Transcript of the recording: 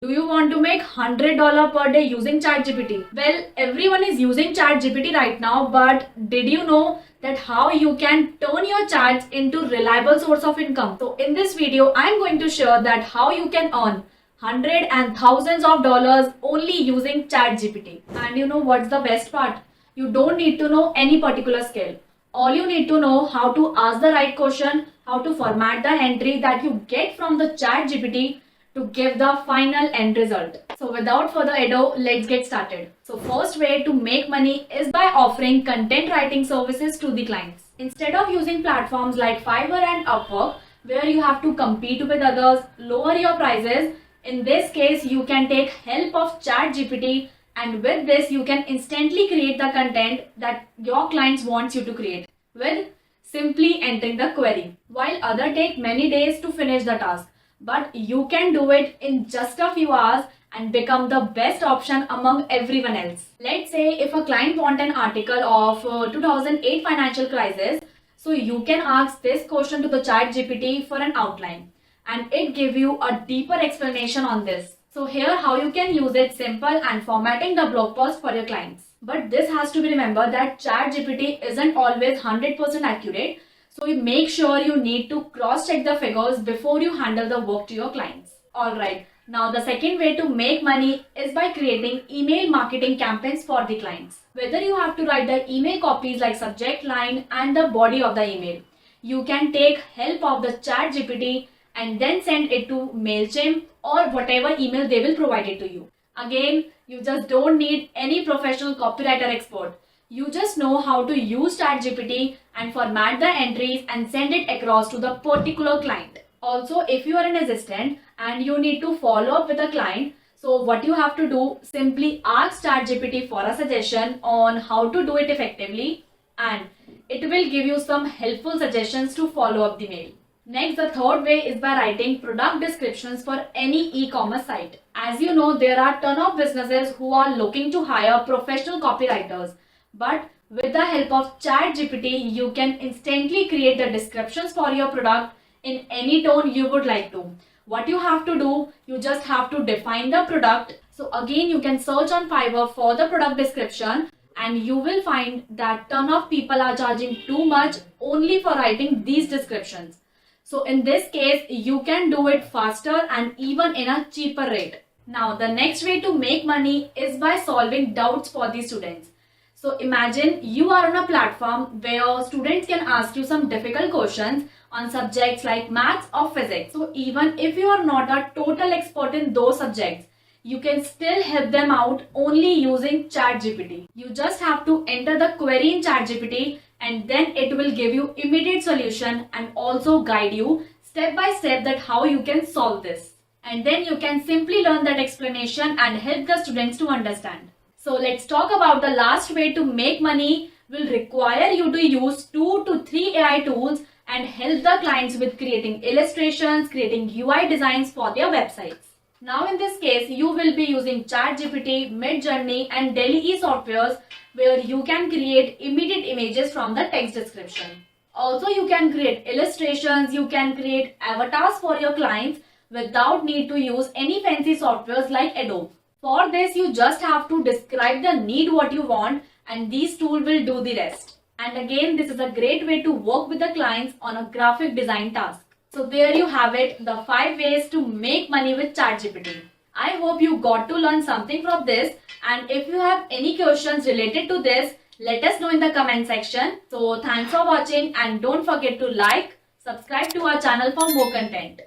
Do you want to make $100 per day using ChatGPT? Well, everyone is using ChatGPT right now, but did you know that how you can turn your chats into reliable source of income? So in this video, I'm going to share that how you can earn hundreds and thousands of dollars only using ChatGPT. And you know what's the best part? You don't need to know any particular skill. All you need to know how to ask the right question, how to format the entry that you get from the ChatGPT to give the final end result. So without further ado, let's get started. So first way to make money is by offering content writing services to the clients. Instead of using platforms like Fiverr and Upwork, where you have to compete with others, lower your prices, in this case you can take help of ChatGPT, and with this you can instantly create the content that your clients wants you to create with simply entering the query. While others take many days to finish the task, but you can do it in just a few hours and become the best option among everyone else. Let's say if a client wants an article of 2008 financial crisis, so you can ask this question to the ChatGPT for an outline and it give you a deeper explanation on this. So here how you can use it simple and formatting the blog post for your clients. But this has to be remembered that ChatGPT isn't always 100% accurate. So you make sure you need to cross-check the figures before you handle the work to your clients. Alright, now the second way to make money is by creating email marketing campaigns for the clients. Whether you have to write the email copies like subject line and the body of the email, you can take help of the ChatGPT and then send it to MailChimp or whatever email they will provide it to you. Again, you just don't need any professional copywriter expert. You just know how to use ChatGPT and format the entries and send it across to the particular client. Also, if you are an assistant and you need to follow up with a client, so what you have to do, simply ask ChatGPT for a suggestion on how to do it effectively and it will give you some helpful suggestions to follow up the mail. Next, the third way is by writing product descriptions for any e-commerce site. As you know, there are a ton of businesses who are looking to hire professional copywriters. But with the help of ChatGPT, you can instantly create the descriptions for your product in any tone you would like to. What you have to do, you just have to define the product. So again, you can search on Fiverr for the product description and you will find that ton of people are charging too much only for writing these descriptions. So in this case, you can do it faster and even in a cheaper rate. Now, the next way to make money is by solving doubts for the students. So imagine you are on a platform where students can ask you some difficult questions on subjects like maths or physics. So even if you are not a total expert in those subjects, you can still help them out only using ChatGPT. You just have to enter the query in ChatGPT and then it will give you immediate solution and also guide you step by step that how you can solve this. And then you can simply learn that explanation and help the students to understand. So let's talk about the last way to make money will require you to use 2 to 3 AI tools and help the clients with creating illustrations, creating UI designs for their websites. Now in this case, you will be using ChatGPT, Midjourney and Delhi softwares where you can create immediate images from the text description. Also, you can create illustrations, you can create avatars for your clients without need to use any fancy softwares like Adobe. For this, you just have to describe the need what you want and these tools will do the rest. And again, this is a great way to work with the clients on a graphic design task. So there you have it, the 5 ways to make money with ChatGPT. I hope you got to learn something from this and if you have any questions related to this, let us know in the comment section. So thanks for watching and don't forget to like, subscribe to our channel for more content.